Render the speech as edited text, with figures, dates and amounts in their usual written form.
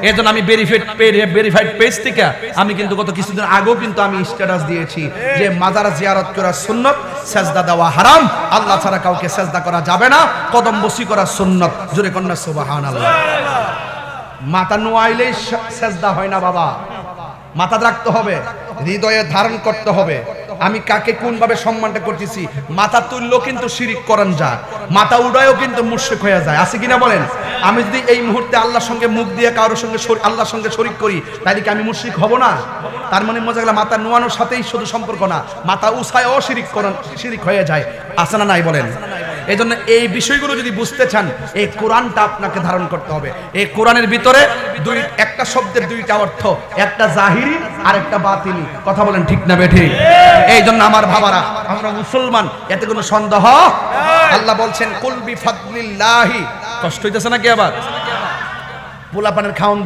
এজন্য আমি verified page থেকে আমি কিন্তু গত কিছুদিন আগেও কিন্তু আমি স্ট্যাটাস দিয়েছি যে মাজার জিয়ারত করা সুন্নাত, সেজদা দেওয়া হারাম, আল্লাহ ছাড়া কাউকে সেজদা করা যাবে না, কদম বসি করা সুন্নাত। জোরে কন্যা সুবহানাল্লাহ। মাথা নোয়াইলেই সেজদা হয় না বাবা, মাথা রাখতে হবে, হৃদয়ে ধারণ করতে হবে আমি কাকে কোন ভাবে সম্মানটা করতেছি। মাথা তুললেও কিন্তু শিরিক করেন যায়, মাথা উড়ায়ও কিন্তু মুশরিক হয়ে যায়, আছে কিনা বলেন? আমি যদি এই মুহূর্তে আল্লাহর সঙ্গে মুখ দিয়ে কারোর সঙ্গে আল্লাহর সঙ্গে শরিক করি তাহলে কি আমি মুশরিক হব না? তার মানে মজা গেল মাথা নোয়ানোর সাথেই শুধু সম্পর্ক না, মাথা উছায় অশিরিক করেন, শিরিক হয়ে যায়, আছে না নাই বলেন? এই জন্য এই বিষয়গুলো যদি বুঝতে চান এই কোরআনটা আপনাকে ধারণ করতে হবে। এই কোরআনের ভিতরে একটা শব্দের দুইটা অর্থ, একটা জাহিরি আর একটা বাতিনি। কথা বলেন ঠিক না বেঠিক? এই জন্য আমার বাবারা, আমরা মুসলমান, এতে কোনো সন্দেহ। আল্লাহ বলছেন কুল বিফাদলিল্লাহি। কষ্ট হইতেছে নাকি আবার? পোলাপানের খাওন